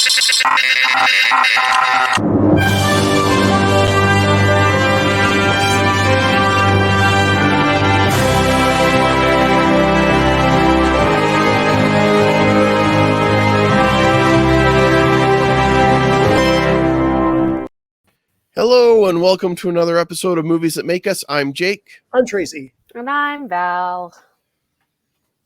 Hello and welcome to another episode of Movies That Make Us. I'm Jake. I'm Tracy. And I'm Val.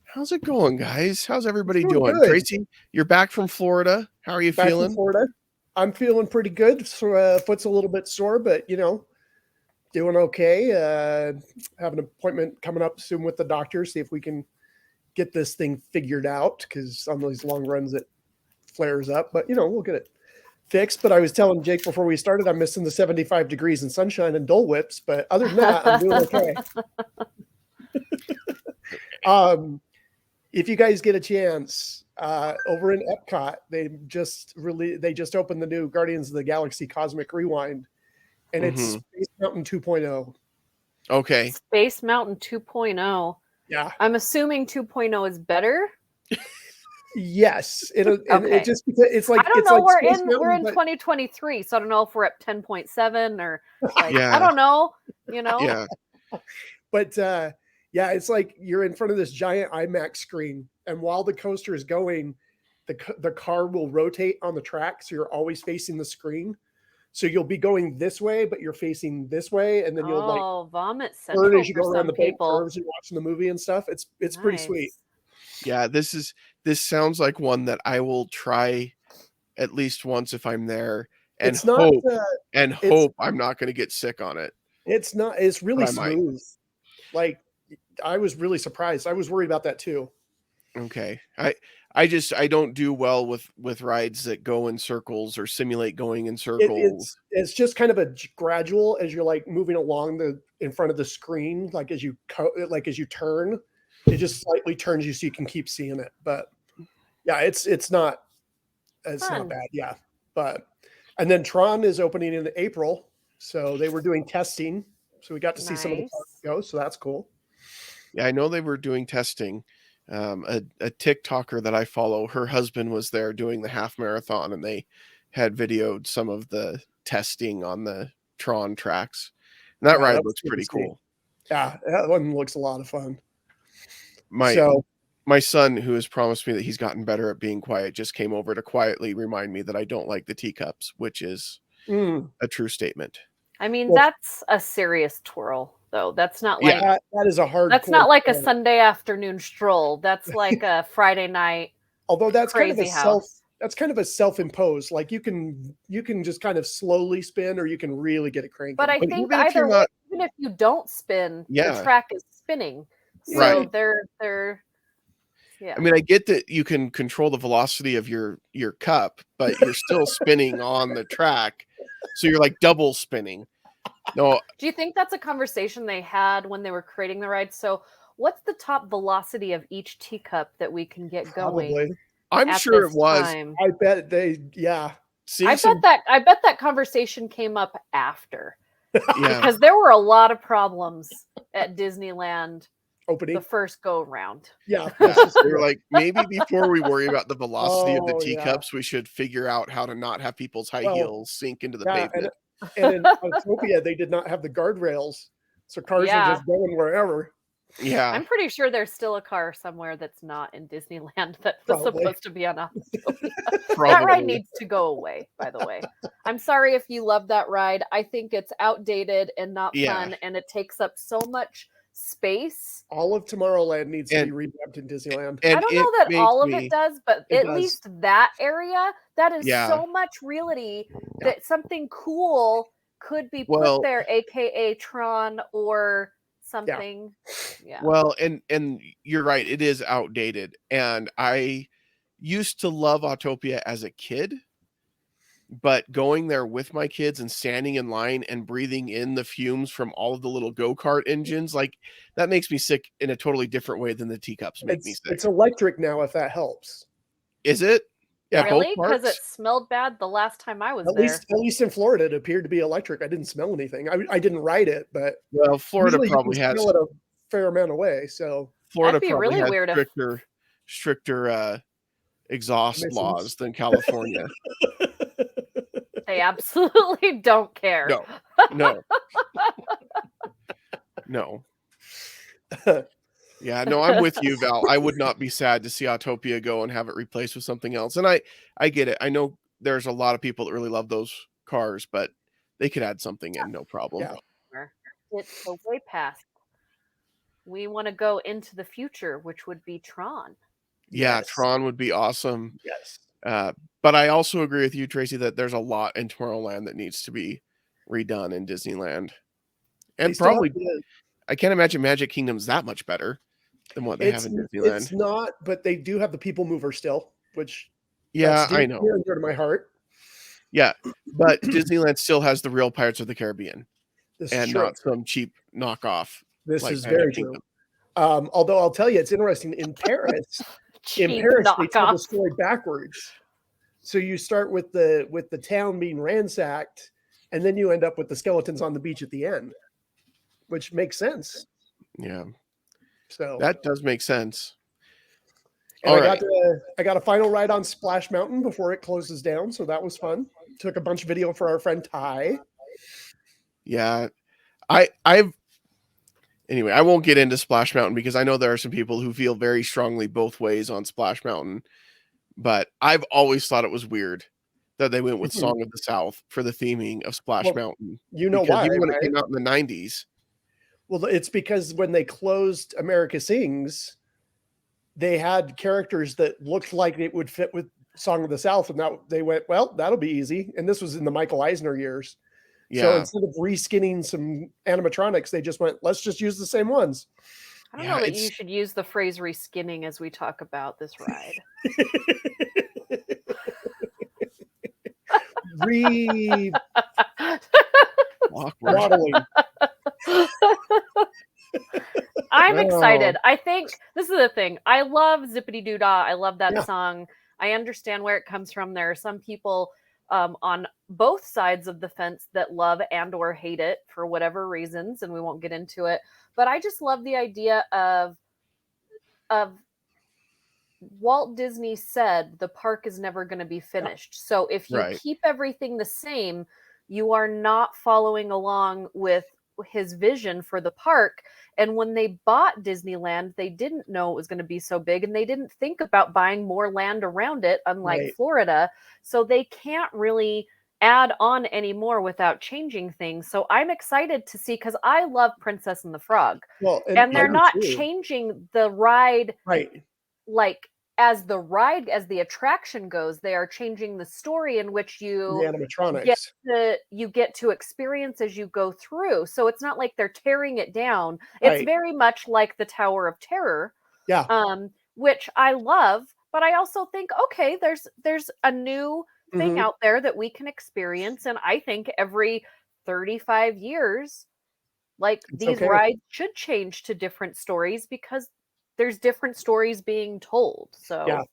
How's it going, guys? How's everybody doing? Good. Tracy, you're back from Florida. How are you feeling? From Florida. I'm feeling pretty good. So, foot's a little bit sore, but doing okay. Have an appointment coming up soon with the doctor. See if we can get this thing figured out, because on these long runs it flares up. But we'll get it fixed. But I was telling Jake before we started, I'm missing the 75 degrees and sunshine and Dole Whips. But other than that, I'm doing okay. If you guys get a chance, over in Epcot, they just opened the new Guardians of the Galaxy Cosmic Rewind, and it's Space Mountain 2.0. Okay. Space Mountain 2.0. Yeah. I'm assuming 2.0 is better. Yes. It just, it's like, I don't know. Like we're in 2023, so I don't know if we're at 10.7 or like, Yeah. I don't know. Yeah. But yeah, it's like you're in front of this giant IMAX screen, and while the coaster is going, the car will rotate on the track, so you're always facing the screen. So you'll be going this way, but you're facing this way, and then you'll vomit central central as you for go around some the people. curves and watching the movie and stuff. It's pretty sweet. Yeah, this sounds like one that I will try at least once if I'm there, and hope I'm not going to get sick on it. It's not. It's really smooth. Like, I was really surprised. I was worried about that too. Okay. I don't do well with rides that go in circles or simulate going in circles. It's just kind of a gradual as you're like moving along in front of the screen. Like as you turn, it just slightly turns you so you can keep seeing it. But yeah, it's not bad. Yeah. And then Tron is opening in April. So they were doing testing. So we got to see some of the parts go. So that's cool. Yeah, I know they were doing testing. A TikToker that I follow, her husband was there doing the half marathon, and they had videoed some of the testing on the Tron tracks. And that ride looks pretty cool. Yeah, that one looks a lot of fun. My son, who has promised me that he's gotten better at being quiet, just came over to quietly remind me that I don't like the teacups, which is a true statement. I mean, that's a serious twirl, though. That's not like that is a hard. That's not like a Sunday afternoon stroll. That's like a Friday night. Although that's crazy that's kind of a self-imposed. Like you can just kind of slowly spin, or you can really get it cranking. But I think either way, even if you don't spin, the track is spinning. So they're. Yeah. I mean, I get that you can control the velocity of your cup, but you're still spinning on the track. So you're like double spinning. No. Do you think that's a conversation they had when they were creating the ride? So what's the top velocity of each teacup that we can get going? Probably. I'm sure it was. Time? I bet yeah. I bet that conversation came up after. Yeah. Because there were a lot of problems at Disneyland opening the first go round. Yeah. They were like, maybe before we worry about the velocity of the teacups, we should figure out how to not have people's high heels sink into the pavement. And in Autopia, they did not have the guardrails, so cars are just going wherever. Yeah, I'm pretty sure there's still a car somewhere that's not in Disneyland that was supposed to be on Autopia. That ride needs to go away, by the way. I'm sorry if you love that ride. I think it's outdated and not fun, and it takes up so much space. All of Tomorrowland needs to be revamped in Disneyland. I don't know that all of it does, but at least that area, that is so much realty that something cool could be put there, aka Tron or something. Yeah. Well, and you're right, it is outdated. And I used to love Autopia as a kid. But going there with my kids and standing in line and breathing in the fumes from all of the little go-kart engines, like that makes me sick in a totally different way than the teacups make me sick. It's electric now, if that helps. Is it? Yeah, really? Because it smelled bad the last time I was there. At least in Florida, it appeared to be electric. I didn't smell anything. I didn't ride it, but Florida probably has smell it a fair amount away. So Florida probably really has weird stricter exhaust Emissions. laws than California. They absolutely don't care. No. No. Yeah, no, I'm with you, Val. I would not be sad to see Autopia go and have it replaced with something else. And I get it. I know there's a lot of people that really love those cars, but they could add something in, no problem. Yeah. It's the way past. We want to go into the future, which would be Tron. Yeah, Yes. Tron would be awesome. Yes. But I also agree with you, Tracy, that there's a lot in Tomorrowland that needs to be redone in Disneyland. And probably, I can't imagine Magic Kingdom's that much better than what they have in Disneyland. It's not, but they do have the People Mover still, which I know. near and dear to my heart. Yeah, but Disneyland still has the real Pirates of the Caribbean, and not some cheap knockoff. This is very true. Although I'll tell you, it's interesting in Paris. They tell the story backwards. So you start with the town being ransacked, and then you end up with the skeletons on the beach at the end, which makes sense. Yeah, so that does make sense. And I got a final ride on Splash Mountain before it closes down, so that was fun. Took a bunch of video for our friend Ty. Yeah, anyway, I won't get into Splash Mountain because I know there are some people who feel very strongly both ways on Splash Mountain, but I've always thought it was weird that they went with Song of the South for the theming of Splash Mountain. You know why? Even when it came out in the 90s. Well, it's because when they closed America Sings, they had characters that looked like it would fit with Song of the South, and they went, well, that'll be easy. And this was in the Michael Eisner years. Yeah. So instead of reskinning some animatronics, they just went, let's just use the same ones. I don't know that you should use the phrase reskinning as we talk about this ride. Modeling. I'm excited. I think this is the thing. I love Zippity Doo Dah. I love that song. I understand where it comes from. There are some people on both sides of the fence that love and or hate it for whatever reasons, and we won't get into it. But I just love the idea of Walt Disney said the park is never going to be finished. So if you keep everything the same, you are not following along with his vision for the park. And when they bought Disneyland, they didn't know it was going to be so big, and they didn't think about buying more land around it, unlike Florida. So they can't really add on anymore without changing things. So I'm excited to see, because I love Princess and the Frog. Well, and they're not changing the ride like as the attraction goes. They are changing the story in which you get to experience as you go through. So it's not like they're tearing it down. It's very much like the Tower of Terror, which I love. But I also think, okay, there's a new thing out there that we can experience, and I think every 35 years, like these rides should change to different stories, because there's different stories being told. So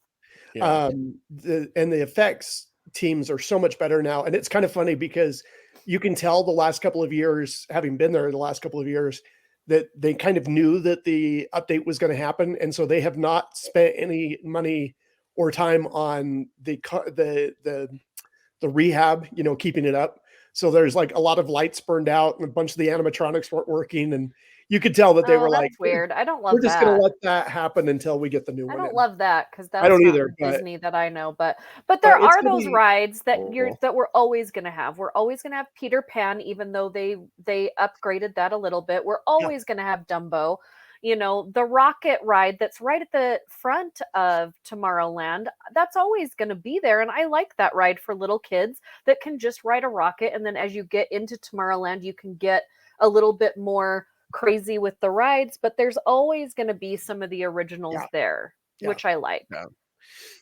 and the effects teams are so much better now, and it's kind of funny because you can tell the last couple of years, having been there the last couple of years, that they kind of knew that the update was going to happen, and so they have not spent any money or time on the rehab, keeping it up. So there's like a lot of lights burned out, and a bunch of the animatronics weren't working, and you could tell that they were like, weird. I don't love we're just going to let that happen until we get the new one. I don't love that, because that's I don't not either, Disney that I know. But there are those rides that we're always going to have. We're always going to have Peter Pan, even though they upgraded that a little bit. We're always going to have Dumbo. The rocket ride that's right at the front of Tomorrowland, that's always going to be there. And I like that ride for little kids that can just ride a rocket. And then as you get into Tomorrowland, you can get a little bit more crazy with the rides, but there's always going to be some of the originals there, which I like.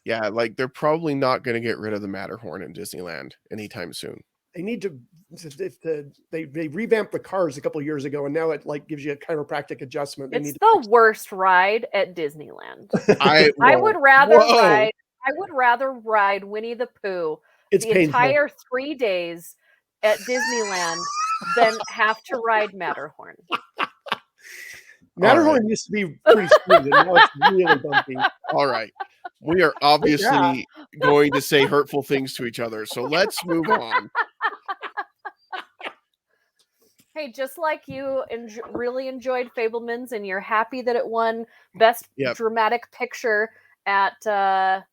Yeah, like they're probably not going to get rid of the Matterhorn in Disneyland anytime soon. They need to. They revamped the cars a couple of years ago, and now it like gives you a chiropractic adjustment. It's the worst ride at Disneyland. I would rather ride Winnie the Pooh entire 3 days at Disneyland than have to ride Matterhorn. Matterhorn used to be pretty smooth, and now it's really bumpy. All right. We are obviously going to say hurtful things to each other, so let's move on. Hey, just like you really enjoyed Fabelmans, and you're happy that it won Best Dramatic Picture at the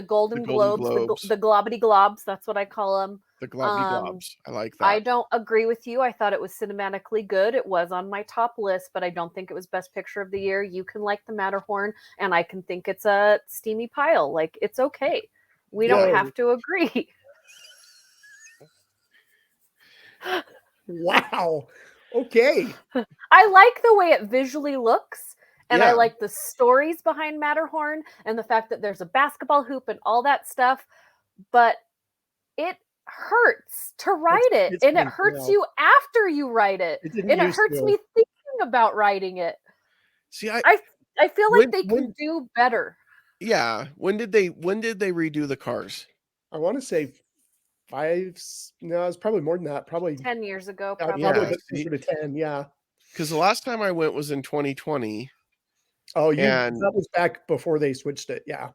Golden Globes, the Globity Globs. That's what I call them. The Globity Globs. I like that. I don't agree with you. I thought it was cinematically good. It was on my top list, but I don't think it was Best Picture of the Year. You can like the Matterhorn, and I can think it's a steamy pile. Like, it's okay. We don't have to agree. Wow. Okay. I like the way it visually looks, and I like the stories behind Matterhorn and the fact that there's a basketball hoop and all that stuff, but it hurts to write it, and it hurts you after you write it, and it hurts me thinking about writing it. See, I feel like they can do better. Yeah. When did they redo the Cars? I want to say 5. No, it's probably more than that. Probably 10 years ago. Probably closer to 10. Yeah. Because the last time I went was in 2020. Oh, that was back before they switched it. Yeah.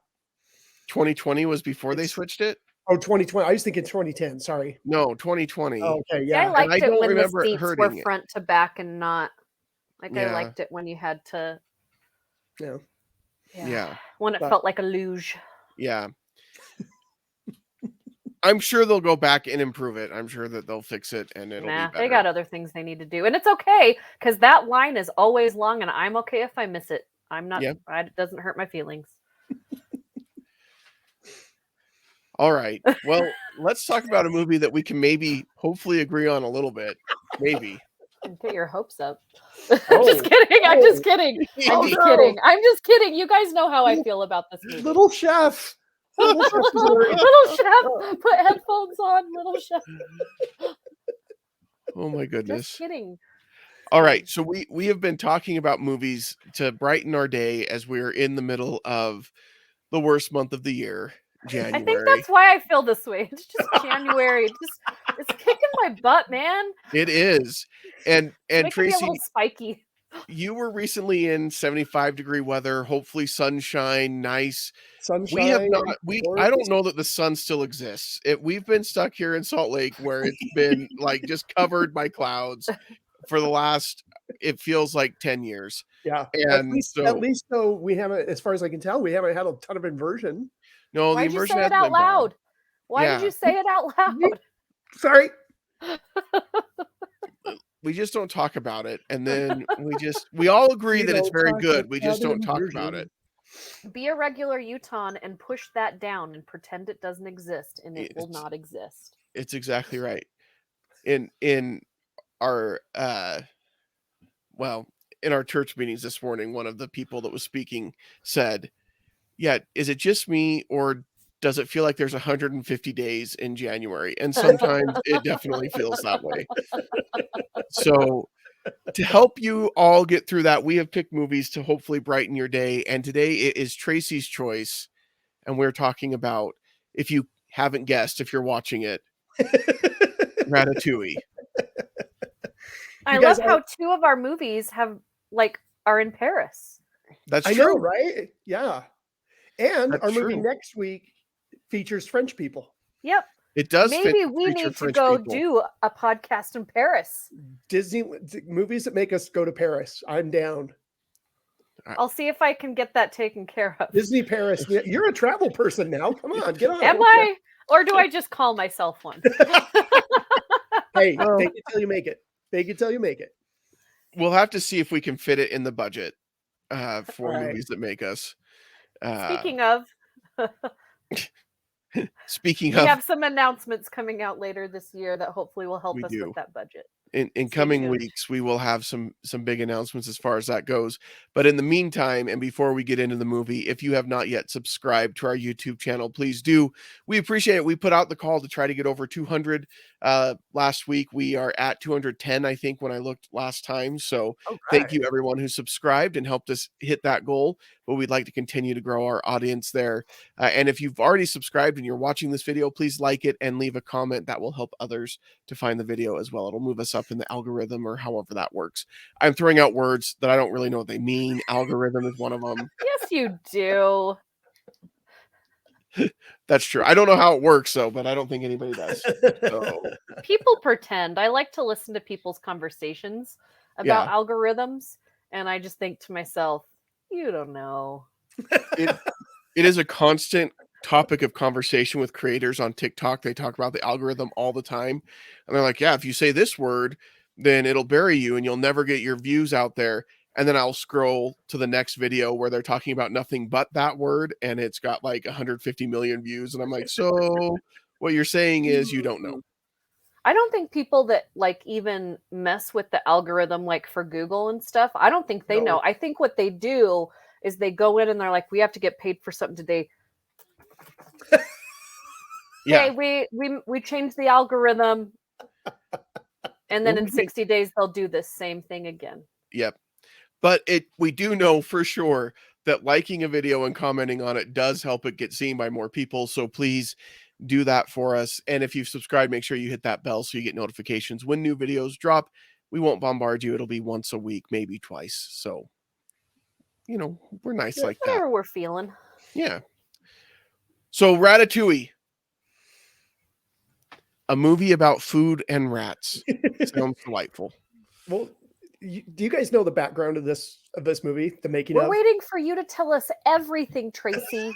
2020 was before they switched it. Oh, 2020. I was thinking 2010. Sorry. No, 2020. Oh, okay. Yeah. I liked it when the seats were front to back and not like I liked it when you had to. Yeah. When it felt like a luge. Yeah. I'm sure they'll go back and improve it. I'm sure that they'll fix it and it'll be better. They got other things they need to do. And it's okay, because that line is always long, and I'm okay if I miss it. I'm not, it doesn't hurt my feelings. All right. Well, let's talk about a movie that we can hopefully agree on a little bit. Maybe. Get your hopes up. Just kidding. I'm just kidding. I'm just kidding. You guys know how I feel about this movie. Little Chef. Little Chef, put headphones on. Little Chef. Oh my goodness. Just kidding. All right, so we have been talking about movies to brighten our day as we're in the middle of the worst month of the year, January. I think that's why I feel this way. It's just January. It's kicking my butt, man. It is. And Tracy, a little spiky. You were recently in 75-degree weather, hopefully sunshine, nice. Sunshine. We have not. I don't know that the sun still exists. We've been stuck here in Salt Lake where it's been like just covered by clouds for the last. It feels like 10 years. Yeah, and at least though we haven't, as far as I can tell, we haven't had a ton of inversion. No, Why the inversion did you say it out loud? Why did you say it out loud? Sorry. We just don't talk about it, and then we all agree that it's very good. We just don't talk about it. Be a regular Utahn and push that down and pretend it doesn't exist, and it will not exist. It's exactly right. In our in our church meetings this morning, one of the people that was speaking said, "Yeah, is it just me, or does it feel like there's 150 days in January?" And sometimes it definitely feels that way. So to help you all get through that, we have picked movies to hopefully brighten your day. And today it is Tracy's choice. And we're talking about, if you haven't guessed, if you're watching it, Ratatouille. I love how two of our movies are in Paris. That's true. I know, right? Yeah. And That's our movie true. next week features French people. Yep. It does. Maybe we need to go do a podcast in Paris. Disney movies that make us go to Paris. I'm down. I'll see if I can get that taken care of. Disney Paris. You're a travel person now. Come on, get on. Am I? Or do I just call myself one? Hey, take it till you make it. Take it till you make it. We'll have to see if we can fit it in the budget for movies that make us. Speaking of. We have some announcements coming out later this year that hopefully will help us with that budget. In coming weeks, we will have some big announcements as far as that goes. But in the meantime, and before we get into the movie, if you have not yet subscribed to our YouTube channel, please do. We appreciate it. We put out the call to try to get over 200 last week. We are at 210, I think, when I looked last time. So thank you, everyone who subscribed and helped us hit that goal. but we'd like to continue to grow our audience there. And if you've already subscribed and you're watching this video, please like it and leave a comment. That will help others to find the video as well. It'll move us up in the algorithm or however that works. I'm throwing out words that I don't really know what they mean. Algorithm is one of them. Yes, you do. That's true. I don't know how it works, though, but I don't think anybody does. So. People pretend. I like to listen to people's conversations about algorithms, and I just think to myself, you don't know. It is a constant topic of conversation with creators on TikTok. They talk about the algorithm all the time. And they're like, yeah, if you say this word, then it'll bury you and you'll never get your views out there. And then I'll scroll to the next video where they're talking about nothing but that word, and it's got like 150 million views. And I'm like, so what you're saying is you don't know. I don't think people that like even mess with the algorithm, like for Google and stuff, I don't think they know. I think what they do is they go in and they're like, we have to get paid for something today. Yeah. Hey, we changed the algorithm. And then in 60 days, they'll do the same thing again. Yep. But we do know for sure that liking a video and commenting on it does help it get seen by more people. So please do that for us. And if you've subscribed, make sure you hit that bell so you get notifications when new videos drop. We won't bombard you. It'll be once a week, maybe twice. So, we're nice like that. Whatever we're feeling. Yeah. So Ratatouille, a movie about food and rats. Sounds delightful. Well, do you guys know the background of this movie, the making of? We're waiting for you to tell us everything, Tracy.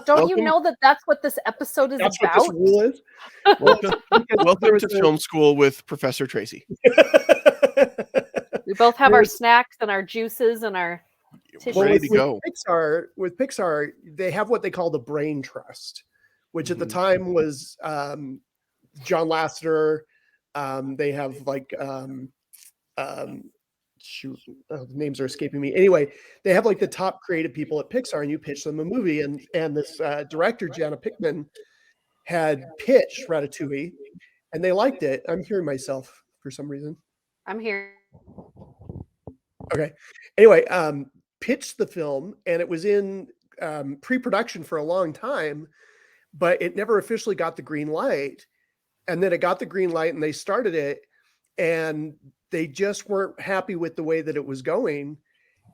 Don't you know that that's what this episode is about? What this rule is? Welcome to film school with Professor Tracy. We both have our snacks and our juices and our tissues. Ready to go. With Pixar, they have what they call the Brain Trust, which at the time was John Lasseter. They have like the names are escaping me. Anyway, they have like the top creative people at Pixar, and you pitch them a movie, and this director Jana Pinkman had pitched Ratatouille, and they liked it. I'm hearing myself for some reason. I'm here. Okay. Anyway, pitched the film, and it was in pre-production for a long time, but it never officially got the green light. And then it got the green light, and they started it, and they just weren't happy with the way that it was going.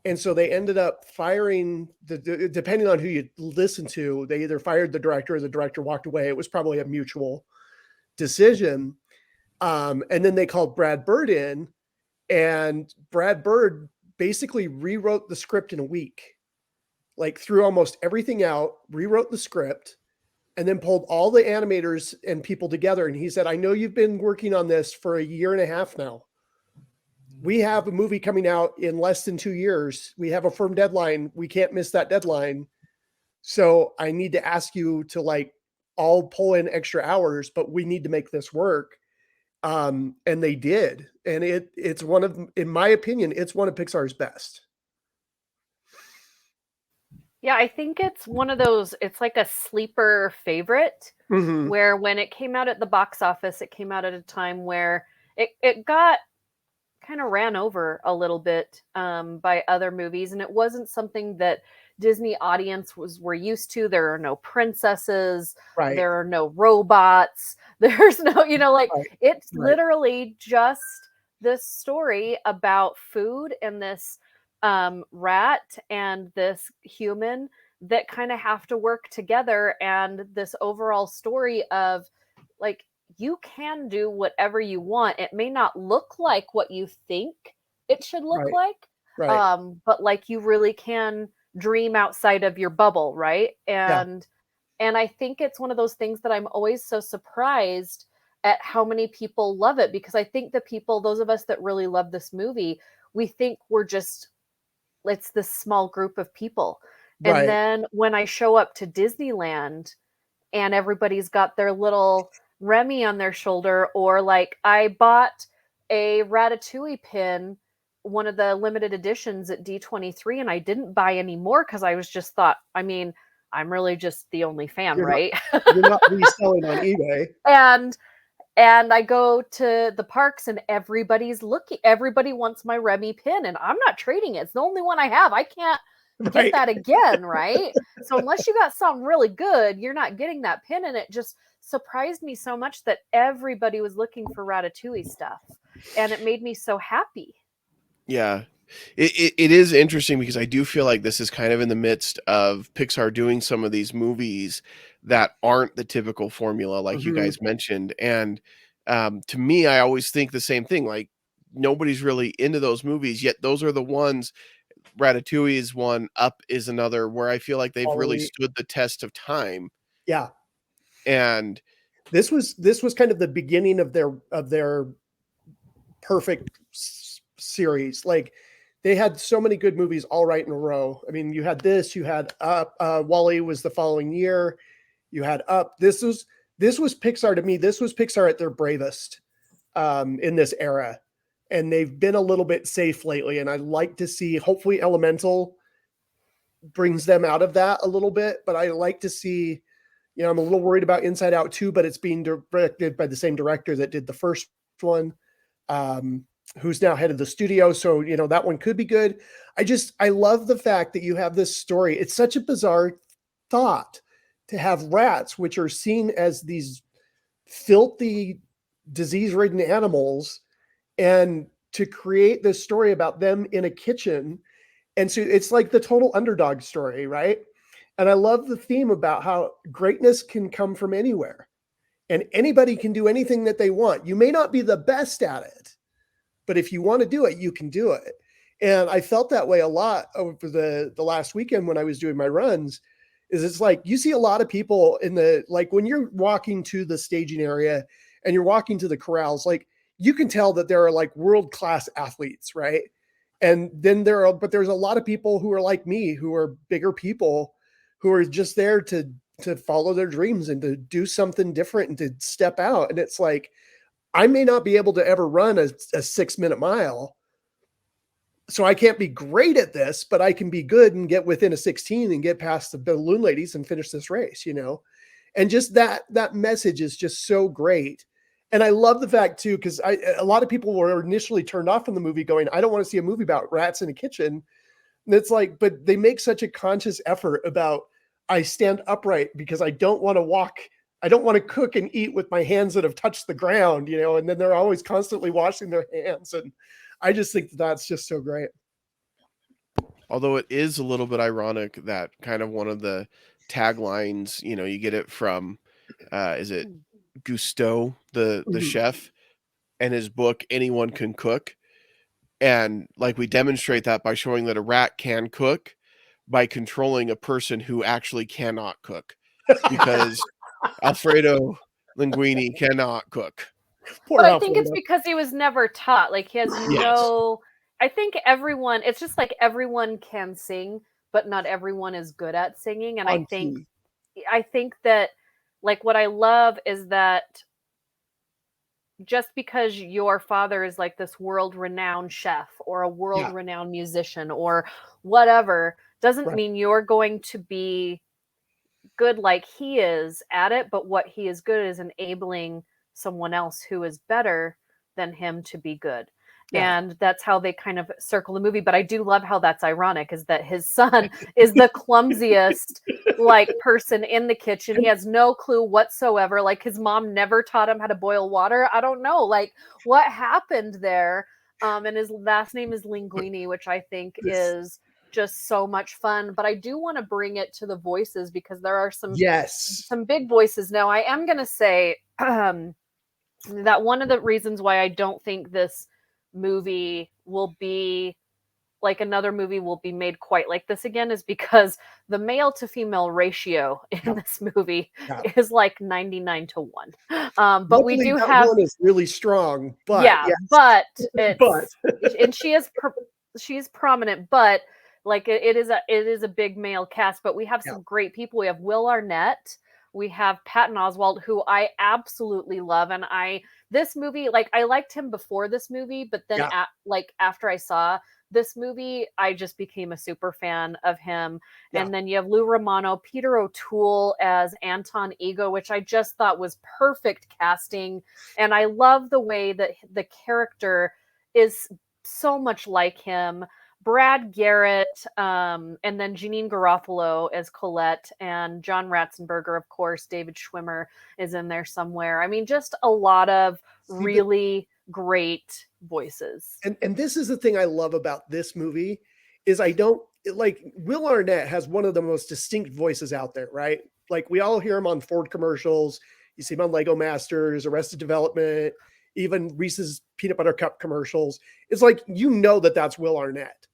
And so they ended up firing depending on who you listen to, they either fired the director or the director walked away. It was probably a mutual decision. And then they called Brad Bird in, and Brad Bird basically rewrote the script in a week, like threw almost everything out, rewrote the script, and then pulled all the animators and people together. And he said, I know you've been working on this for 1.5 years now. We have a movie coming out in less than 2 years. We have a firm deadline. We can't miss that deadline. So I need to ask you to like all pull in extra hours, but we need to make this work. And they did. And it's in my opinion, it's one of Pixar's best. Yeah, I think it's one of those, it's like a sleeper favorite where when it came out at the box office, it came out at a time where it got kind of ran over a little bit by other movies. And it wasn't something that Disney audience were used to. There are no princesses. Right. There are no robots. There's no, it's literally just this story about food and this rat and this human that kind of have to work together, and this overall story of like, you can do whatever you want. It may not look like what you think it should look like, but like you really can dream outside of your bubble, right? And I think it's one of those things that I'm always so surprised at how many people love it, because I think the people, those of us that really love this movie, we think it's this small group of people. And then when I show up to Disneyland and everybody's got their little Remy on their shoulder, or like I bought a Ratatouille pin, one of the limited editions at D23, and I didn't buy any more because I was just thought, I'm really just the only fan, right? You're not reselling on eBay. And I go to the parks and everybody wants my Remy pin, and I'm not trading it. It's the only one I have. I can't get that again, right? So unless you got something really good, you're not getting that pin. And it just surprised me so much that everybody was looking for Ratatouille stuff. And it made me so happy. Yeah. It is interesting because I do feel like this is kind of in the midst of Pixar doing some of these movies that aren't the typical formula, like you guys mentioned. And to me, I always think the same thing. Like, nobody's really into those movies, yet those are the ones. Ratatouille is one, Up is another, where I feel like they've really stood the test of time. Yeah. And this was kind of the beginning of their perfect series. Like, they had so many good movies all right in a row. I mean, you had this, you had Up, Wall-E was the following year. You had Up. This was Pixar to me. This was Pixar at their bravest in this era. And they've been a little bit safe lately. And I'd like to see, hopefully Elemental brings them out of that a little bit. But I like to see, I'm a little worried about Inside Out 2, but it's being directed by the same director that did the first one. Who's now head of the studio. So, that one could be good. I love the fact that you have this story. It's such a bizarre thought to have rats, which are seen as these filthy, disease-ridden animals, and to create this story about them in a kitchen. And so it's like the total underdog story, right? And I love the theme about how greatness can come from anywhere and anybody can do anything that they want. You may not be the best at it, but if you want to do it, you can do it. And I felt that way a lot over the last weekend when I was doing my runs. It's like you see a lot of people like when you're walking to the staging area and you're walking to the corrals, like you can tell that there are like world-class athletes, right? And then there's a lot of people who are like me, who are bigger people, who are just there to follow their dreams and to do something different and to step out. And it's like, I may not be able to ever run a 6-minute mile, so I can't be great at this, but I can be good and get within a 16 and get past the balloon ladies and finish this race, And just that message is just so great. And I love the fact too, because a lot of people were initially turned off from the movie going, I don't want to see a movie about rats in a kitchen. And it's like, but they make such a conscious effort about, I stand upright because I don't want to walk. I don't want to cook and eat with my hands that have touched the ground, and then they're always constantly washing their hands. And I just think that's just so great. Although it is a little bit ironic that kind of one of the taglines, you get it from, is it Gusteau, the chef, and his book, Anyone Can Cook. And like we demonstrate that by showing that a rat can cook by controlling a person who actually cannot cook. Because Alfredo Linguini cannot cook. But I think it's because he was never taught. Like he has I think it's just like everyone can sing, but not everyone is good at singing. And I think that like what I love is that just because your father is like this world-renowned chef or a world-renowned musician or whatever, doesn't mean you're going to be good like he is at it, but what he is good is enabling someone else who is better than him to be good. And that's how they kind of circle the movie. But I do love how that's ironic, is that his son is the clumsiest like person in the kitchen. He has no clue whatsoever. Like his mom never taught him how to boil water. I don't know like what happened there. And his last name is Linguini, which I think is just so much fun. But I do want to bring it to the voices because there are some big voices. Now I am going to say that one of the reasons why I don't think this movie will be like another movie will be made quite like this again is because the male to female ratio in this movie is like 99 to 1. But luckily, we do that have one is really strong, but but and she's prominent, but like it is a big male cast, but we have some great people. We have Will Arnett, we have Patton Oswalt, who I absolutely love, and this movie, like I liked him before this movie, but then after I saw this movie, I just became a super fan of him. And then you have Lou Romano, Peter O'Toole as Anton Ego, which I just thought was perfect casting. And I love the way that the character is so much like him, Brad Garrett, and then Janine Garofalo as Colette, and John Ratzenberger, of course. David Schwimmer is in there somewhere. I mean, just a lot of really great voices. And this is the thing I love about this movie is Will Arnett has one of the most distinct voices out there, right? Like we all hear him on Ford commercials. You see him on Lego Masters, Arrested Development, even Reese's Peanut Butter Cup commercials. It's like, that's Will Arnett.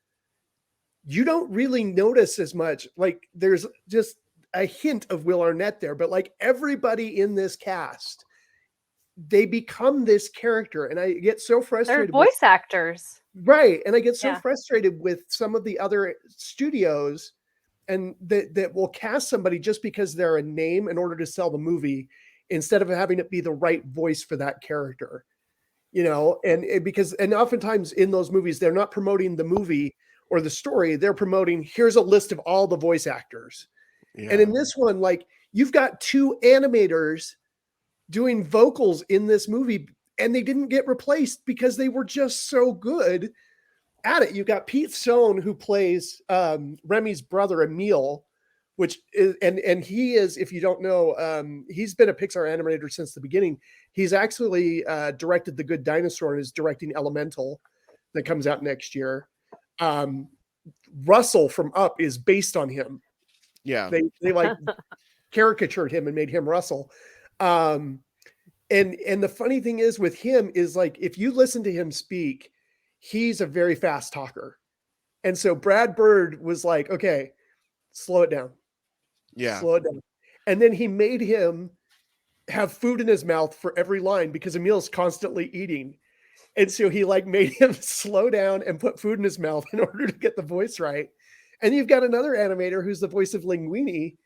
You don't really notice as much. Like there's just a hint of Will Arnett there, but like everybody in this cast, they become this character. And I get so frustrated. They're voice actors. Right. And I get so frustrated with some of the other studios and that will cast somebody just because they're a name in order to sell the movie instead of having it be the right voice for that character, and oftentimes in those movies, they're not promoting the movie or the story. They're promoting, here's a list of all the voice actors. Yeah. And in this one, like you've got 2 animators doing vocals in this movie and they didn't get replaced because they were just so good at it. You've got Pete Sohn, who plays Remy's brother, Emil, which is, and he is, if you don't know, he's been a Pixar animator since the beginning. He's actually directed The Good Dinosaur and is directing Elemental that comes out next year. Russell from Up is based on him. Yeah. They like caricatured him and made him Russell. And the funny thing is with him is like, if you listen to him speak, he's a very fast talker. And so Brad Bird was like, okay, slow it down. Yeah. Slow it down. And then he made him have food in his mouth for every line because Emil's constantly eating. And so he like made him slow down and put food in his mouth in order to get the voice right. And you've got another animator who's the voice of Linguini,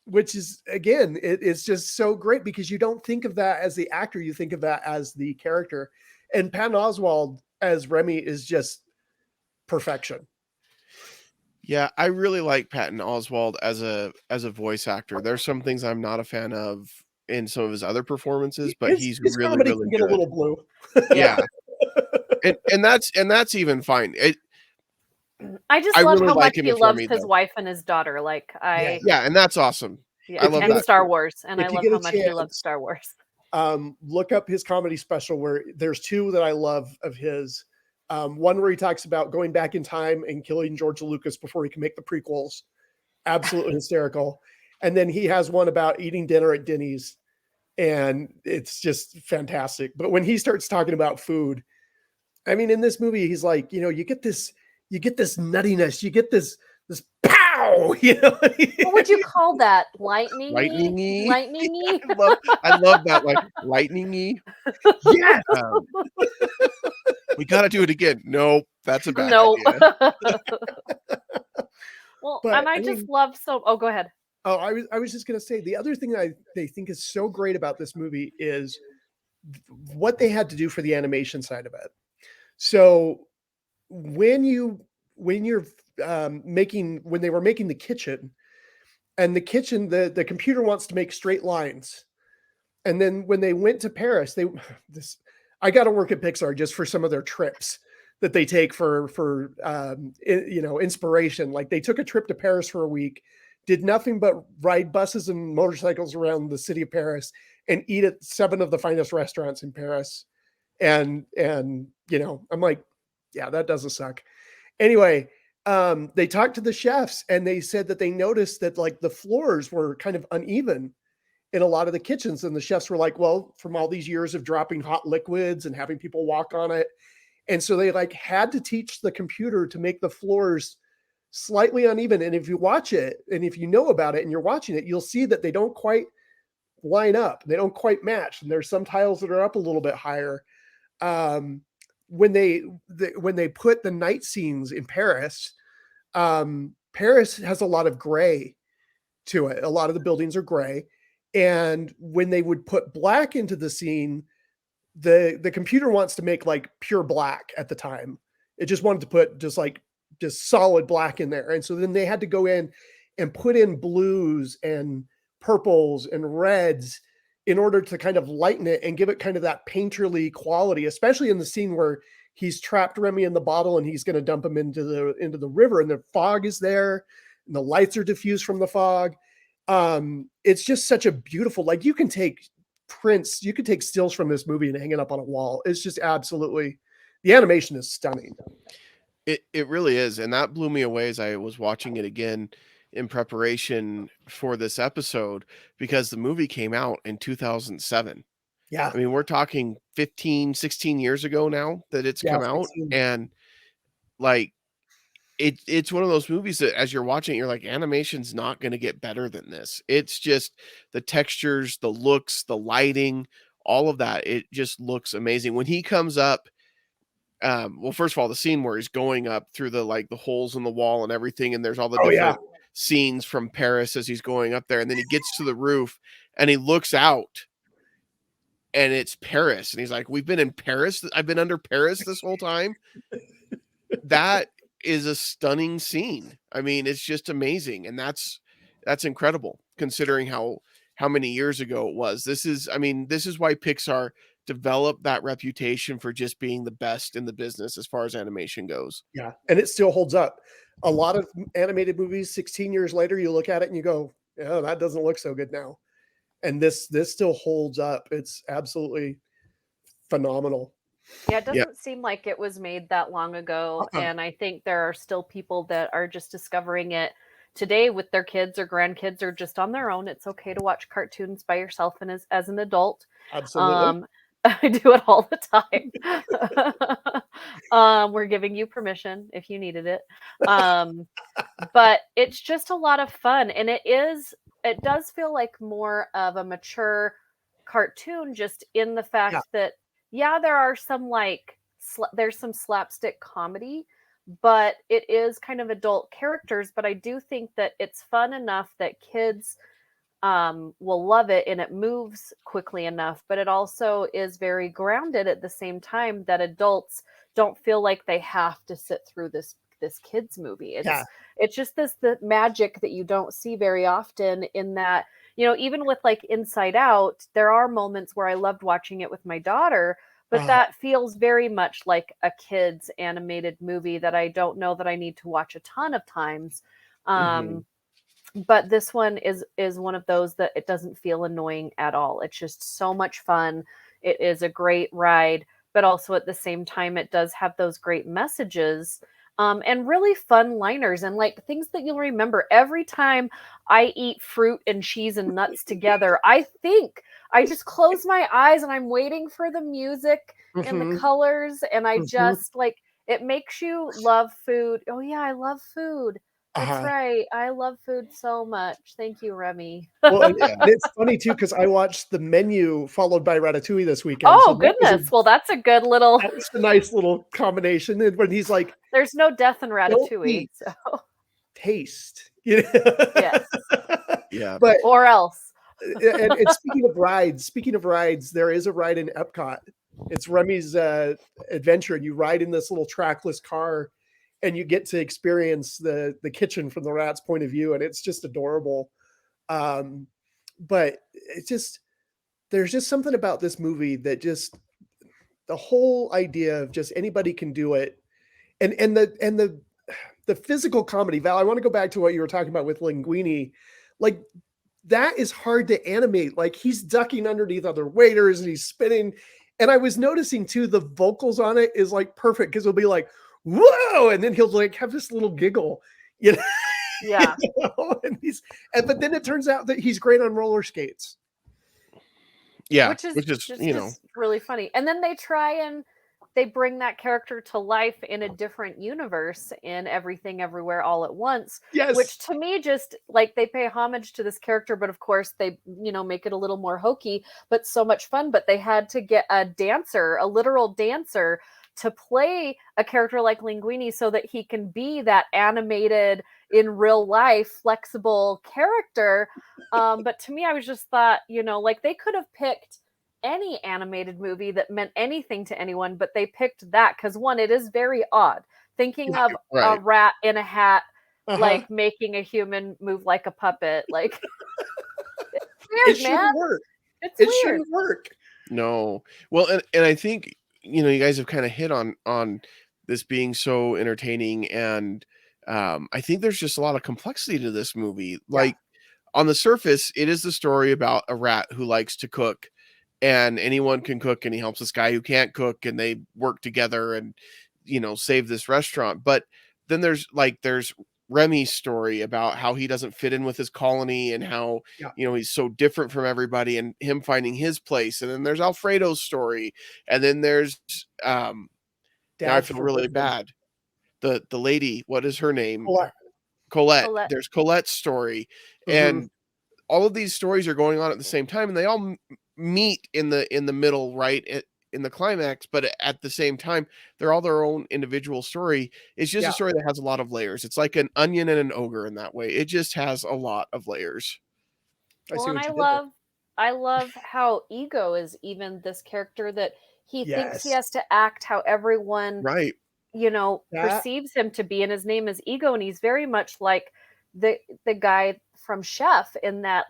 which is, again, it's just so great because you don't think of that as the actor. You think of that as the character. And Patton Oswalt as Remy is just perfection. Yeah, I really like Patton Oswalt as a voice actor. There's some things I'm not a fan of in some of his other performances, but he's really comedy really can get good. a little blue. Yeah. and that's even fine. I love really how like much him he as loves Remy, his though. wife and his daughter. Like yeah, and that's awesome. I love that. Star Wars, and I love how much he loves Star Wars. Look up his comedy special where there's 2 that I love of his. One where he talks about going back in time and killing George Lucas before he can make the prequels. Absolutely hysterical. And then he has one about eating dinner at Denny's, and it's just fantastic. But when he starts talking about food, I mean, in this movie, he's like, you get this nuttiness, you get this pow, What would you call that? Lightning-y? I love that, like lightning-y. Yeah. We got to do it again. Nope, that's a bad idea. Well, but, and I love so. Oh, go ahead. Oh, I was just gonna say the other thing they think is so great about this movie is what they had to do for the animation side of it. So when they were making the kitchen, and the computer wants to make straight lines, and then when they went to Paris, I got to work at Pixar just for some of their trips that they take for inspiration. Like they took a trip to Paris for a week, did nothing but ride buses and motorcycles around the city of Paris and eat at 7 of the finest restaurants in Paris. And I'm like, yeah, that doesn't suck. Anyway, they talked to the chefs and they said that they noticed that like the floors were kind of uneven in a lot of the kitchens. And the chefs were like, well, from all these years of dropping hot liquids and having people walk on it. And so they like had to teach the computer to make the floors slightly uneven. And if you watch it and if you know about it and you're watching it, you'll see that they don't quite line up. They don't quite match. And there's some tiles that are up a little bit higher. When they put the night scenes in Paris, Paris has a lot of gray to it. A lot of the buildings are gray. And when they would put black into the scene, the computer wants to make like pure black at the time. It just wanted to put just solid black in there. And so then they had to go in and put in blues and purples and reds in order to kind of lighten it and give it kind of that painterly quality, especially in the scene where he's trapped Remy in the bottle and he's going to dump him into the river, and the fog is there and the lights are diffused from the fog. It's just such a beautiful, like, you can take stills from this movie and hang it up on a wall. It's just absolutely, the animation is stunning. It really is. And that blew me away as I was watching it again in preparation for this episode, because the movie came out in 2007. Yeah. I mean, we're talking 15, 16 years ago now that it's come out. 16. And like, it's one of those movies that as you're watching it, you're like, animation's not going to get better than this. It's just the textures, the looks, the lighting, all of that. It just looks amazing. When he comes up, well, first of all, the scene where he's going up through the holes in the wall and everything, and there's all the different scenes from Paris as he's going up there, and then he gets to the roof and he looks out and it's Paris, and he's like, we've been in Paris. I've been under Paris this whole time. That is a stunning scene. I mean, it's just amazing. And that's incredible considering how many years ago it was. This is why Pixar developed that reputation for just being the best in the business as far as animation goes. Yeah. And it still holds up. A lot of animated movies, 16 years later, you look at it and you go, oh, that doesn't look so good now. And this still holds up. It's absolutely phenomenal. Yeah, it doesn't seem like it was made that long ago. And I think there are still people that are just discovering it today with their kids or grandkids or just on their own. It's okay to watch cartoons by yourself and as an adult. Absolutely. I do it all the time. We're giving you permission if you needed it. But it's just a lot of fun. And it does feel like more of a mature cartoon, just in the fact that, there are some there's some slapstick comedy, but it is kind of adult characters. But I do think that it's fun enough that kids will love it, and it moves quickly enough, but it also is very grounded at the same time that adults don't feel like they have to sit through this kids movie. It's just the magic that you don't see very often, in that, even with like Inside Out, there are moments where I loved watching it with my daughter, but that feels very much like a kids animated movie that I don't know that I need to watch a ton of times. But this one is one of those that it doesn't feel annoying at all. It's just so much fun. It is a great ride, but also at the same time, it does have those great messages and really fun liners and like things that you'll remember. Every time I eat fruit and cheese and nuts together, I think I just close my eyes and I'm waiting for the music and the colors. And I just it makes you love food. Oh yeah, I love food. That's right. I love food so much. Thank you, Remy. Well, and it's funny too, because I watched The Menu followed by Ratatouille this weekend. Oh, so goodness. Well, that's a good little... That's a nice little combination. And when he's like... There's no death in Ratatouille. So. Taste. Yes. Yeah. But, or else. and speaking of rides, there is a ride in Epcot. It's Remy's adventure. And you ride in this little trackless car, and you get to experience the kitchen from the rat's point of view, and it's just adorable. But there's just something about this movie that just, the whole idea of just anybody can do it, and the physical comedy. Val, I want to go back to what you were talking about with Linguini. Like, that is hard to animate. Like, he's ducking underneath other waiters and he's spinning. And I was noticing too, the vocals on it is like perfect, because it'll be like, whoa, and then he'll like have this little giggle, yeah. But then it turns out that he's great on roller skates, which is just really funny. And then they bring that character to life in a different universe in Everything Everywhere All at Once. Yes. Which to me, just like, they pay homage to this character, but of course they make it a little more hokey, but so much fun. But they had to get a literal dancer to play a character like Linguini so that he can be that animated, in real life, flexible character. But to me, I was just thought, they could have picked any animated movie that meant anything to anyone, but they picked that because, one, it is very odd. Thinking of a rat in a hat, like making a human move like a puppet, like it's weird, it man. Work. It's it weird. shouldn't work. No. Well, and I think you guys have kind of hit on this being so entertaining, and I think there's just a lot of complexity to this movie. Yeah. Like, on the surface, it is the story about a rat who likes to cook, and anyone can cook, and he helps this guy who can't cook, and they work together and save this restaurant. But then there's Remy's story about how he doesn't fit in with his colony, and how Yeah. he's so different from everybody, and him finding his place. And then there's Alfredo's story, and then there's now I Dad's feel really forbidden. bad. The lady, what is her name? Colette. Colette. There's Colette's story, and all of these stories are going on at the same time, and they all meet in the middle, right, in the climax. But at the same time, they're all their own individual story. It's just a story that has a lot of layers. It's like an onion and an ogre in that way. It just has a lot of layers. Well, and I love how Ego is even this character that he thinks he has to act how everyone right perceives him to be, and his name is Ego, and he's very much like the guy from Chef, in that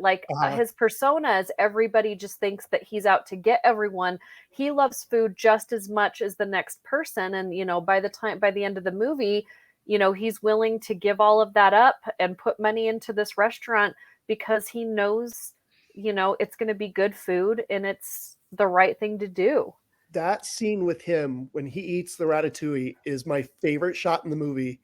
his persona is everybody just thinks that he's out to get everyone. He loves food just as much as the next person, and by the end of the movie, he's willing to give all of that up and put money into this restaurant because he knows it's going to be good food and it's the right thing to do. That scene with him when he eats the ratatouille is my favorite shot in the movie,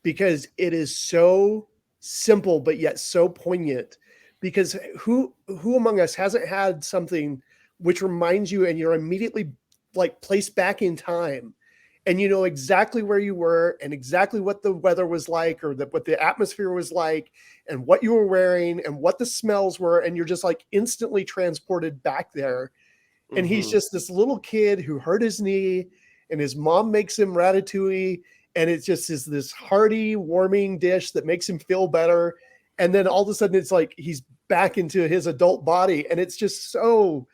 because it is so simple but yet so poignant. Because who among us hasn't had something which reminds you, and you're immediately placed back in time, and you know exactly where you were and exactly what the weather was like, or what the atmosphere was like, and what you were wearing and what the smells were, and you're just instantly transported back there. And he's just this little kid who hurt his knee, and his mom makes him ratatouille, and it just is this hearty, warming dish that makes him feel better. And then all of a sudden it's like he's back into his adult body, and it's just so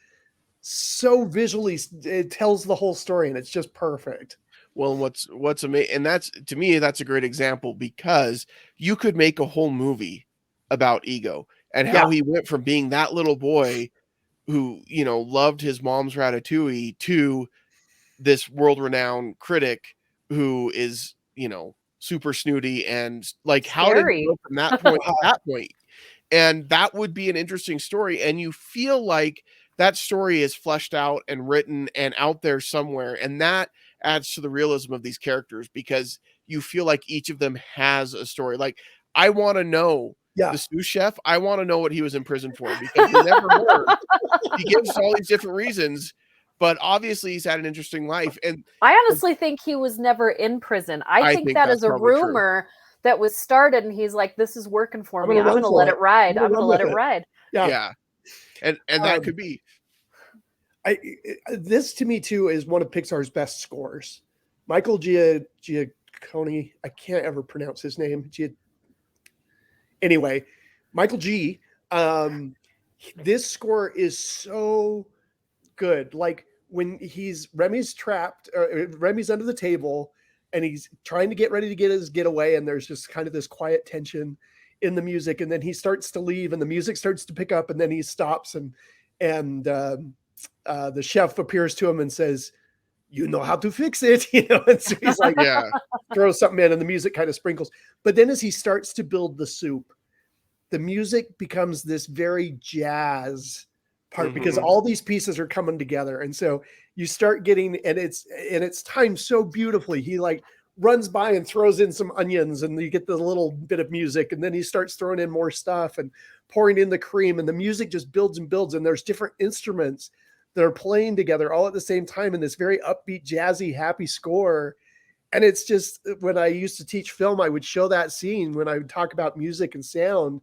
visually, it tells the whole story, and it's just perfect. Well, what's amazing, and that's, to me, that's a great example, because you could make a whole movie about Ego and how he went from being that little boy who loved his mom's ratatouille to this world-renowned critic who is super snooty, and how did he go from that point to that point? And that would be an interesting story, and you feel like that story is fleshed out and written and out there somewhere, and that adds to the realism of these characters, because you feel like each of them has a story. Like, I want to know the sous chef. I want to know what he was in prison for, because we never learn. He gives all these different reasons, but obviously he's had an interesting life. And I honestly think he was never in prison. I think that is a rumor that was started, and he's like, this is working for me. I'm going to let it ride. I'm going to let it ride. Yeah. And that could be. This to me too is one of Pixar's best scores. Michael Giacchino, I can't ever pronounce his name. Anyway, Michael G. This score is so good. Like when Remy's trapped, Remy's under the table, and he's trying to get ready to get his getaway, and there's just kind of this quiet tension in the music, and then he starts to leave, and the music starts to pick up, and then he stops, and the chef appears to him and says, "You know how to fix it," and so he's like, throws something in, and the music kind of sprinkles. But then as he starts to build the soup, the music becomes this very jazz part, because all these pieces are coming together. And so you start getting, and it's timed so beautifully. He runs by and throws in some onions, and you get the little bit of music, and then he starts throwing in more stuff and pouring in the cream, and the music just builds and builds. And there's different instruments that are playing together all at the same time in this very upbeat, jazzy, happy score. And it's just, when I used to teach film, I would show that scene when I would talk about music and sound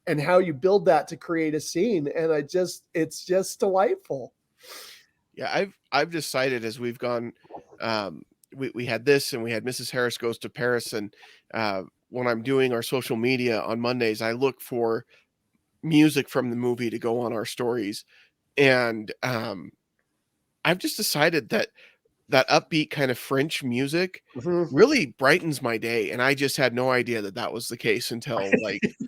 and how you build that to create a scene. And it's just delightful. Yeah. I've decided, as we've gone, we had this, and we had Mrs. Harris Goes to Paris. And when I'm doing our social media on Mondays, I look for music from the movie to go on our stories. And I've just decided that upbeat kind of French music really brightens my day. And I just had no idea that was the case until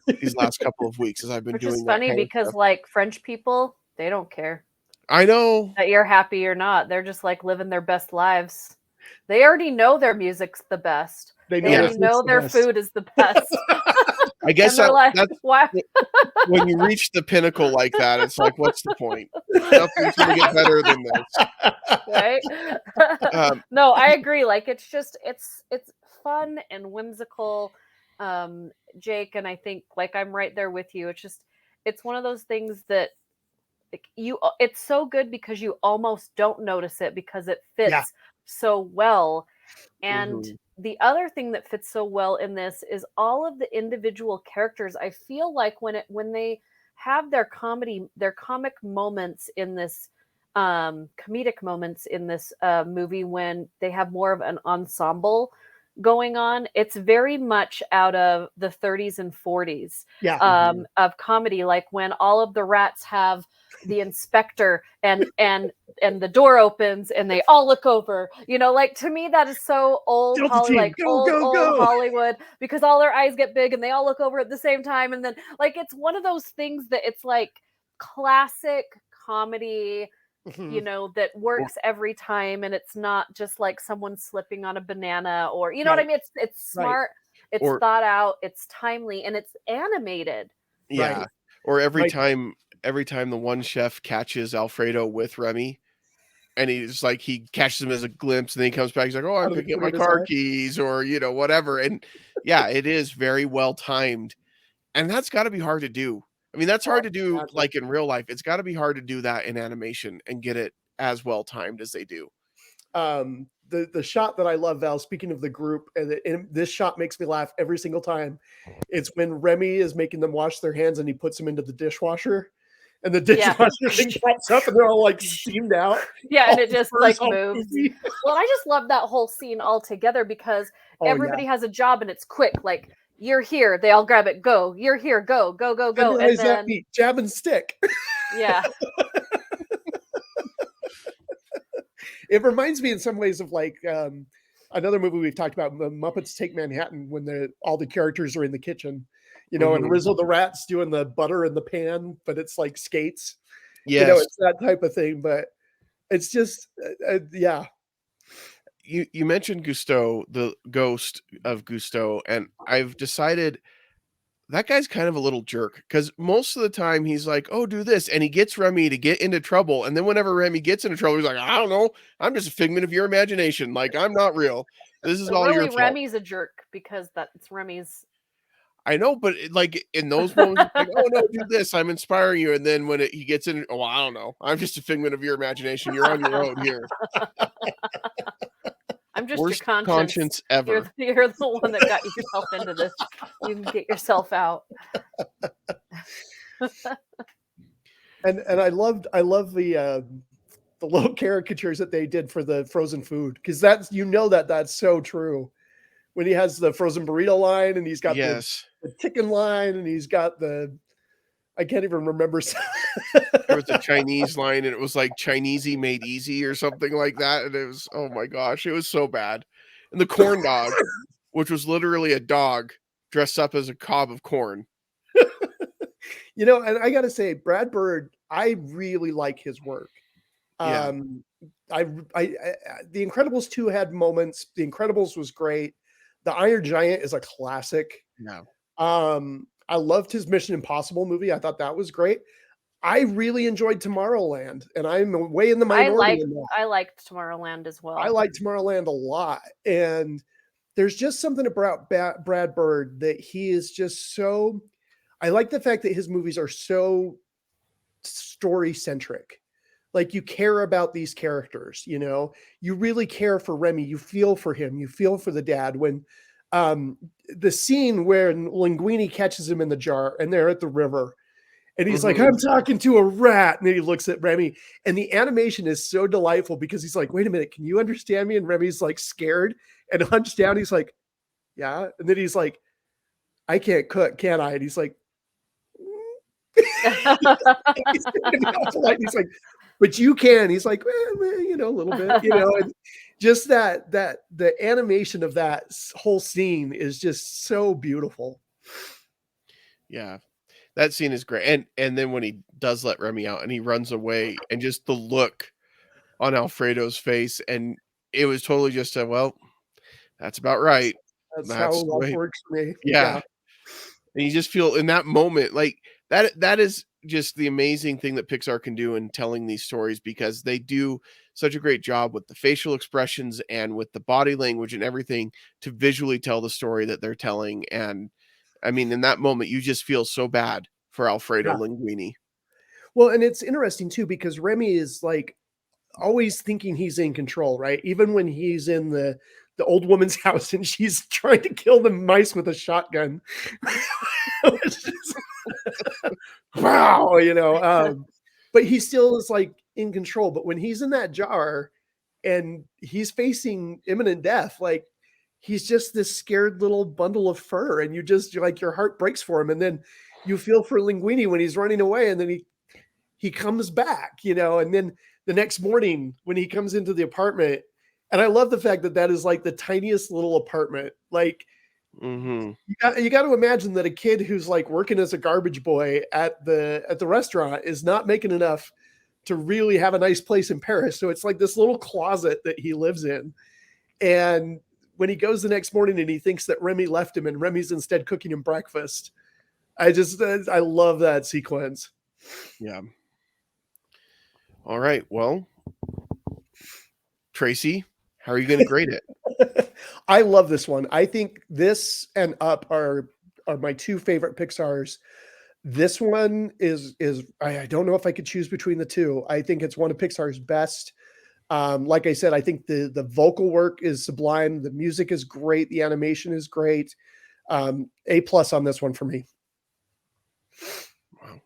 these last couple of weeks, as I've been doing. Which is funny, because French people, they don't care. I know that you're happy or not. They're just like living their best lives. They already know their music's the best. They already know their food is the best. I guess they're like, why? When you reach the pinnacle like that, it's like, what's the point? Nothing's gonna get better than this, right? No, I agree. Like, it's fun and whimsical, Jake, and I think like I'm right there with you. It's one of those things that like, it's so good because you almost don't notice it because it fits so well. And the other thing that fits so well in this is all of the individual characters. I feel like when they have their comic moments in this, comedic moments in this movie, when they have more of an ensemble going on, it's very much out of the 30s and 40s of comedy, like when all of the rats have the inspector and the door opens and they all look over, like, to me that is so old old Hollywood, because all their eyes get big and they all look over at the same time, and then like it's one of those things that it's like classic comedy, that works every time, and it's not just like someone slipping on a banana, or what I mean. It's smart, it's thought out, it's timely, and it's animated. Or every time the one chef catches Alfredo with Remy, and he's like, he catches him as a glimpse, and then he comes back, he's like, oh, I'm gonna get my car keys, or whatever. And it is very well timed, and that's got to be hard to do. I mean, that's hard to do like in real life. It's got to be hard to do that in animation and get it as well timed as they do. The shot that I love, Val, speaking of the group, and this shot makes me laugh every single time. It's when Remy is making them wash their hands and he puts them into the dishwasher, and the dishwasher thing pops up and they're all like steamed out. And it just like moves. Well, I just love that whole scene altogether because everybody has a job and it's quick. Like, you're here, they all grab it, go. You're here, go. And then jab and stick. Yeah. It reminds me in some ways of like another movie we've talked about, The Muppets Take Manhattan, when all the characters are in the kitchen, and Rizzo the Rat's doing the butter in the pan, but it's like skates. Yes. It's that type of thing, but it's just, You mentioned Gusteau, the ghost of Gusteau, and I've decided that guy's kind of a little jerk, because most of the time he's like, oh, do this, and he gets Remy to get into trouble, and then whenever Remy gets into trouble, he's like, I don't know, I'm just a figment of your imagination, like, I'm not real. This is all your fault. Remy's a jerk because it's Remy's. I know, but like in those moments, like, oh no, do this, I'm inspiring you, and then when he gets in, oh, I don't know, I'm just a figment of your imagination, you're on your own here. I'm just Worst your conscience ever. You're the one that got yourself into this. You can get yourself out. and I love the little caricatures that they did for the frozen food, because that's that's so true. When he has the frozen burrito line, and he's got the chicken line, and he's got I can't even remember. There was a Chinese line, and it was like Chinesey made easy or something like that. And it was, oh my gosh, it was so bad. And the corn dog, which was literally a dog dressed up as a cob of corn. And I got to say, Brad Bird, I really like his work. The Incredibles 2 had moments. The Incredibles was great. The Iron Giant is a classic. No. I loved his Mission Impossible movie. I thought that was great. I really enjoyed Tomorrowland, and I'm way in the minority. I liked Tomorrowland as well. I like Tomorrowland a lot. And there's just something about Brad Bird that he is just so, I like the fact that his movies are so story centric. Like, you care about these characters, you really care for Remy. You feel for him. You feel for the dad. When the scene where Linguini catches him in the jar and they're at the river, and he's like, I'm talking to a rat. And then he looks at Remy, and the animation is so delightful because he's like, wait a minute, can you understand me? And Remy's like scared and hunched down. He's like, yeah. And then he's like, I can't cook, can I? And he's like, he's like, but you can. He's like, well, a little bit, and just that the animation of that whole scene is just so beautiful. Yeah. That scene is great. And then when he does let Remy out and he runs away and just the look on Alfredo's face, and it was totally just a, well, that's about right. That's how That's the love way. works for me. Yeah. And you just feel in that moment, like that is just the amazing thing that Pixar can do in telling these stories, because they do such a great job with the facial expressions and with the body language and everything to visually tell the story that they're telling. And I mean, in that moment, you just feel so bad for Alfredo Yeah. Linguini. Well, and it's interesting too, because Remy is like always thinking he's in control, right? Even when he's in the old woman's house and she's trying to kill the mice with a shotgun. It's just, wow, but he still is like in control. But when he's in that jar and he's facing imminent death, like he's just this scared little bundle of fur, and you're like, your heart breaks for him. And then you feel for Linguini when he's running away, and then he comes back, and then the next morning when he comes into the apartment, and I love the fact that is like the tiniest little apartment. Like you got to imagine that a kid who's like working as a garbage boy at the restaurant is not making enough to really have a nice place in Paris. So it's like this little closet that he lives in. And when he goes the next morning and he thinks that Remy left him and Remy's instead cooking him breakfast, I love that sequence. Yeah. All right. Well, Tracy, how are you going to grade it? I love this one. I think this and Up are my two favorite Pixars. This one is I don't know if I could choose between the two. I think it's one of Pixar's best. Like I said, I think the vocal work is sublime. The music is great. The animation is great. A+ on this one for me. Wow.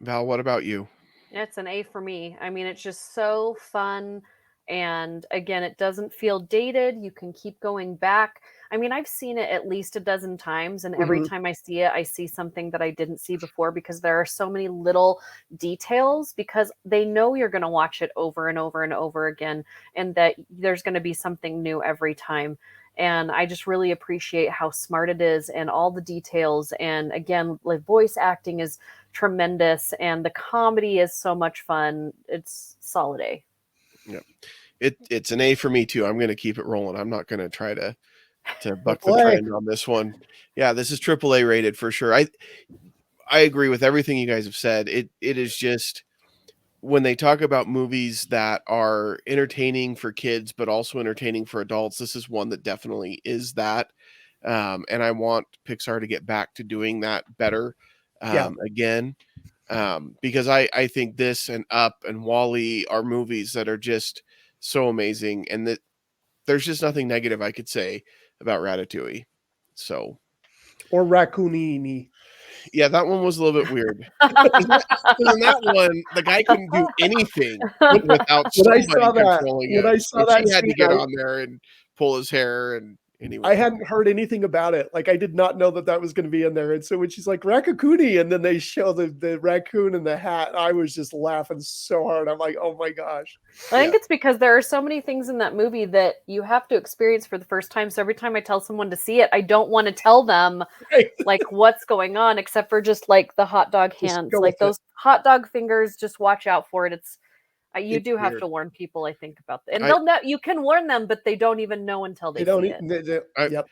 Val, what about you? It's an A for me. I mean, it's just so fun. And again, it doesn't feel dated. You can keep going back. I mean, I've seen it at least a dozen times, and every time I see it, I see something that I didn't see before, because there are so many little details, because they know you're going to watch it over and over and over again, and that there's going to be something new every time. And I just really appreciate how smart it is and all the details. And again, like, voice acting is tremendous, and the comedy is so much fun. It's solid A. Yeah, it's an A for me too. I'm going to keep it rolling. I'm not going to try to buck the AAA. trend on this one. Yeah, this is AAA rated for sure. I agree with everything you guys have said. It is just, when they talk about movies that are entertaining for kids but also entertaining for adults, this is one that definitely is that. And I want Pixar to get back to doing that better again. Because I think this and Up and Wall-E are movies that are just so amazing, and that there's just nothing negative I could say about Ratatouille. So, or Raccoonini. yeah, that one was a little bit weird. Because in that one, the guy couldn't do anything without somebody controlling him. I saw So that she had to scene, get on there and pull his hair. And anyway, I hadn't heard anything about it. Like, I did not know that was going to be in there. And so when she's like Raccoonini, and then they show the raccoon and the hat, I was just laughing so hard. I'm like, oh my gosh. I think it's because there are so many things in that movie that you have to experience for the first time. So every time I tell someone to see it, I don't want to tell them like what's going on, except for just like the hot dog hands, like those hot dog fingers. Just watch out for it. You do have to warn people, I think, about that. And they'll know, you can warn them, but they don't even know until they see it. Yep.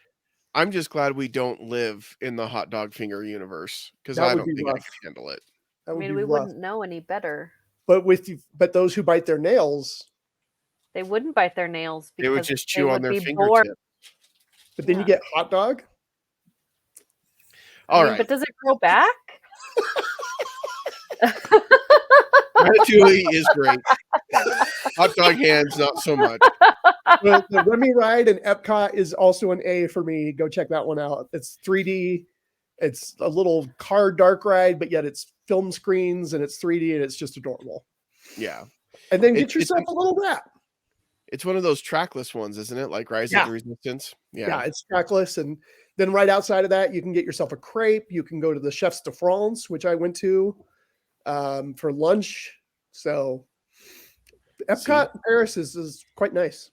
I'm just glad we don't live in the hot dog finger universe, because I don't think I could handle it. I mean, we wouldn't know any better. But those who bite their nails, they wouldn't bite their nails, because they would just chew on their fingertips. But then you get hot dog. All right, but does it grow back? Ratatouille is great. Hot dog hands, not so much. The Remy ride in Epcot is also an A for me. Go check that one out. It's 3D. It's a little car dark ride, but yet it's film screens and it's 3D, and it's just adorable. Yeah. And then get yourself a little wrap. It's one of those trackless ones, isn't it? Like Rise of the Resistance. Yeah, it's trackless. And then right outside of that, you can get yourself a crepe. You can go to the Chefs de France, which I went to for lunch. So Epcot Paris is quite nice.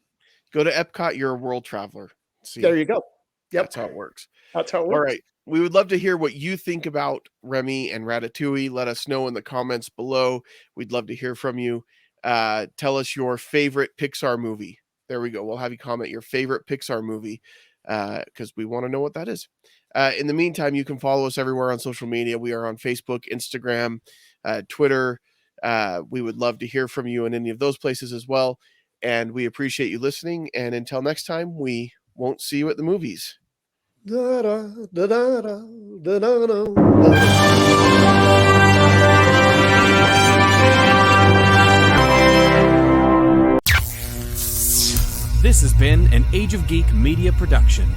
Go to Epcot, you're a world traveler. See, there you go. Yep. That's how it works. That's how it works. All right. We would love to hear what you think about Remy and Ratatouille. Let us know in the comments below. We'd love to hear from you. Tell us your favorite Pixar movie. There we go. We'll have you comment your favorite Pixar movie because we want to know what that is. In the meantime, you can follow us everywhere on social media. We are on Facebook, Instagram, Twitter. We would love to hear from you in any of those places as well. And we appreciate you listening. And until next time, we won't see you at the movies. Da, da, da, da, da, da, da, da. This has been an Age of Geek media production.